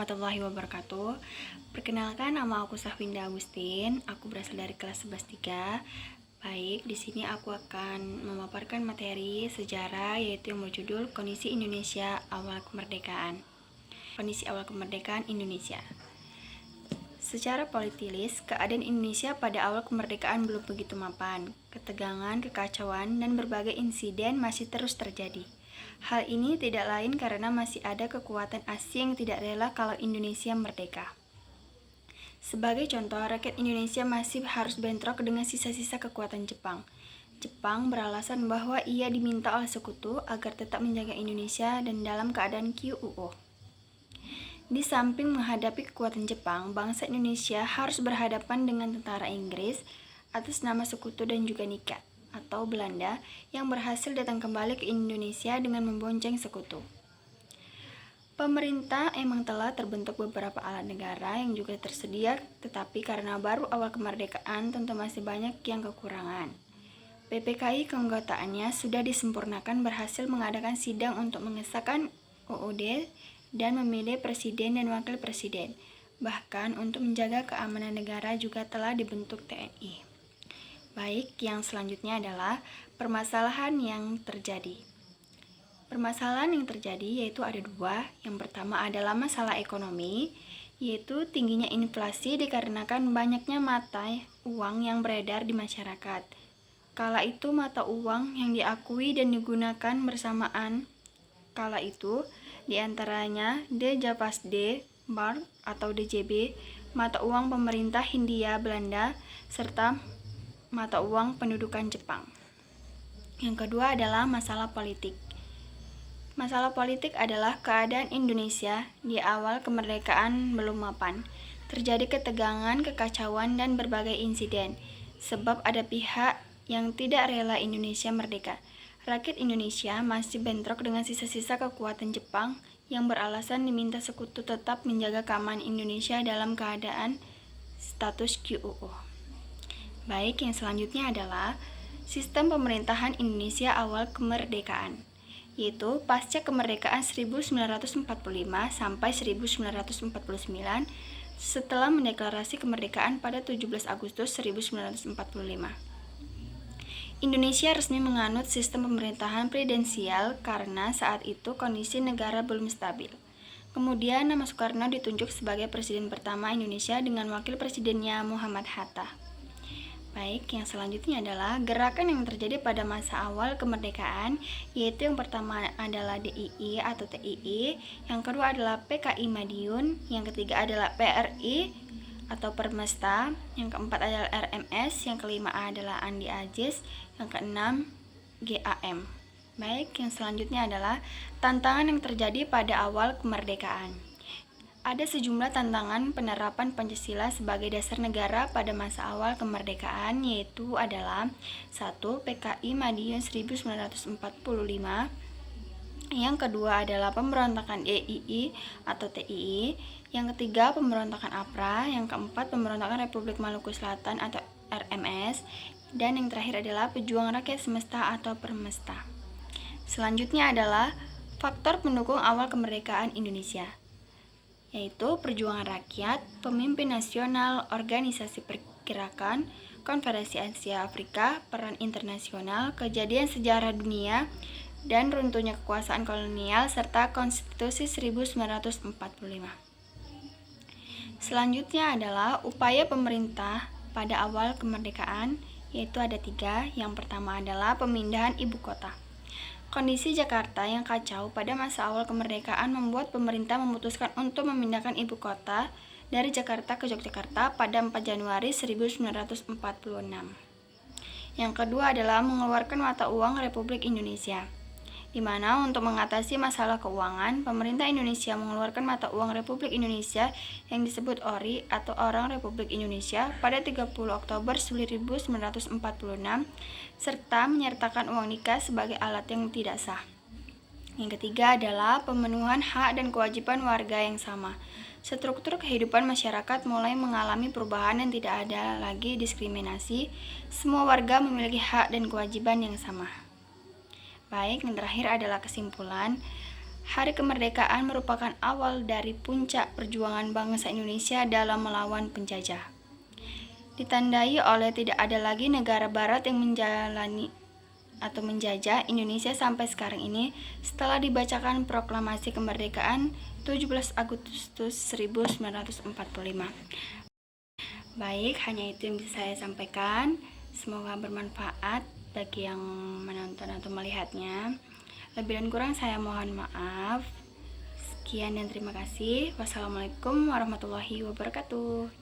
warahmatullahi wabarakatuh. Perkenalkan, nama aku Sahwinda Agustin. Aku berasal dari kelas 11-3. Baik, di sini aku akan memaparkan materi sejarah yaitu yang berjudul Kondisi Indonesia Awal Kemerdekaan. Kondisi awal kemerdekaan Indonesia. Secara politis, keadaan Indonesia pada awal kemerdekaan belum begitu mapan. Ketegangan, kekacauan, dan berbagai insiden masih terus terjadi. Hal ini tidak lain karena masih ada kekuatan asing yang tidak rela kalau Indonesia merdeka. Sebagai contoh, rakyat Indonesia masih harus bentrok dengan sisa-sisa kekuatan Jepang. Jepang beralasan bahwa ia diminta oleh sekutu agar tetap menjaga Indonesia dan dalam keadaan QUO. Di samping menghadapi kekuatan Jepang, bangsa Indonesia harus berhadapan dengan tentara Inggris atas nama sekutu dan juga Nikat atau Belanda yang berhasil datang kembali ke Indonesia dengan membonceng sekutu. Pemerintah emang telah terbentuk beberapa alat negara yang juga tersedia, tetapi karena baru awal kemerdekaan tentu masih banyak yang kekurangan. PPKI keanggotaannya sudah disempurnakan, berhasil mengadakan sidang untuk mengesahkan UUD dan memilih presiden dan wakil presiden. Bahkan untuk menjaga keamanan negara juga telah dibentuk TNI. Baik, yang selanjutnya adalah permasalahan yang terjadi. Permasalahan yang terjadi yaitu ada dua. Yang pertama adalah masalah ekonomi, yaitu tingginya inflasi dikarenakan banyaknya mata uang yang beredar di masyarakat. Kala itu mata uang yang diakui dan digunakan bersamaan kala itu diantaranya D-Japasde, Mark atau DJB, mata uang pemerintah Hindia Belanda, serta mata uang pendudukan Jepang. Yang kedua adalah masalah politik. Masalah politik adalah keadaan Indonesia di awal kemerdekaan belum mapan. Terjadi ketegangan, kekacauan, dan berbagai insiden, sebab ada pihak yang tidak rela Indonesia merdeka. Rakyat Indonesia masih bentrok dengan sisa-sisa kekuatan Jepang yang beralasan diminta sekutu tetap menjaga keamanan Indonesia dalam keadaan status QUO. Baik, yang selanjutnya adalah sistem pemerintahan Indonesia awal kemerdekaan, yaitu pasca kemerdekaan 1945 sampai 1949 setelah mendeklarasi kemerdekaan pada 17 Agustus 1945. Indonesia resmi menganut sistem pemerintahan presidensial karena saat itu kondisi negara belum stabil. Kemudian nama Soekarno ditunjuk sebagai presiden pertama Indonesia dengan wakil presidennya Muhammad Hatta. Baik, yang selanjutnya adalah gerakan yang terjadi pada masa awal kemerdekaan, yaitu yang pertama adalah DII atau TII, yang kedua adalah PKI Madiun, yang ketiga adalah PRI atau Permesta, yang keempat adalah RMS, yang kelima adalah Andi Ajis, yang keenam GAM. Baik, yang selanjutnya adalah tantangan yang terjadi pada awal kemerdekaan. Ada sejumlah tantangan penerapan Pancasila sebagai dasar negara pada masa awal kemerdekaan, yaitu adalah 1. PKI Madiun 1945, yang kedua adalah pemberontakan DII atau TII, yang ketiga pemberontakan APRA, yang keempat pemberontakan Republik Maluku Selatan atau RMS, dan yang terakhir adalah Pejuang Rakyat Semesta atau Permesta. Selanjutnya adalah faktor pendukung awal kemerdekaan Indonesia, yaitu perjuangan rakyat, pemimpin nasional, organisasi pergerakan, Konferensi Asia Afrika, peran internasional, kejadian sejarah dunia, dan runtuhnya kekuasaan kolonial, serta Konstitusi 1945. Selanjutnya adalah upaya pemerintah pada awal kemerdekaan, yaitu ada 3. Yang pertama adalah pemindahan ibu kota. Kondisi Jakarta yang kacau pada masa awal kemerdekaan membuat pemerintah memutuskan untuk memindahkan ibu kota dari Jakarta ke Yogyakarta pada 4 Januari 1946. Yang kedua adalah mengeluarkan mata uang Republik Indonesia, di mana untuk mengatasi masalah keuangan, pemerintah Indonesia mengeluarkan mata uang Republik Indonesia yang disebut ORI atau Orang Republik Indonesia pada 30 Oktober 1946, serta menyertakan uang nikah sebagai alat yang tidak sah. Yang ketiga adalah pemenuhan hak dan kewajiban warga yang sama. Struktur kehidupan masyarakat mulai mengalami perubahan dan tidak ada lagi diskriminasi. Semua warga memiliki hak dan kewajiban yang sama. Baik, yang terakhir adalah kesimpulan. Hari kemerdekaan merupakan awal dari puncak perjuangan bangsa Indonesia dalam melawan penjajah. Ditandai oleh tidak ada lagi negara barat yang menjajah Indonesia sampai sekarang ini setelah dibacakan proklamasi kemerdekaan 17 Agustus 1945. Baik, hanya itu yang bisa saya sampaikan. Semoga bermanfaat bagi yang menonton atau melihatnya. Lebih dan kurang saya mohon maaf. Sekian dan terima kasih. Wassalamualaikum warahmatullahi wabarakatuh.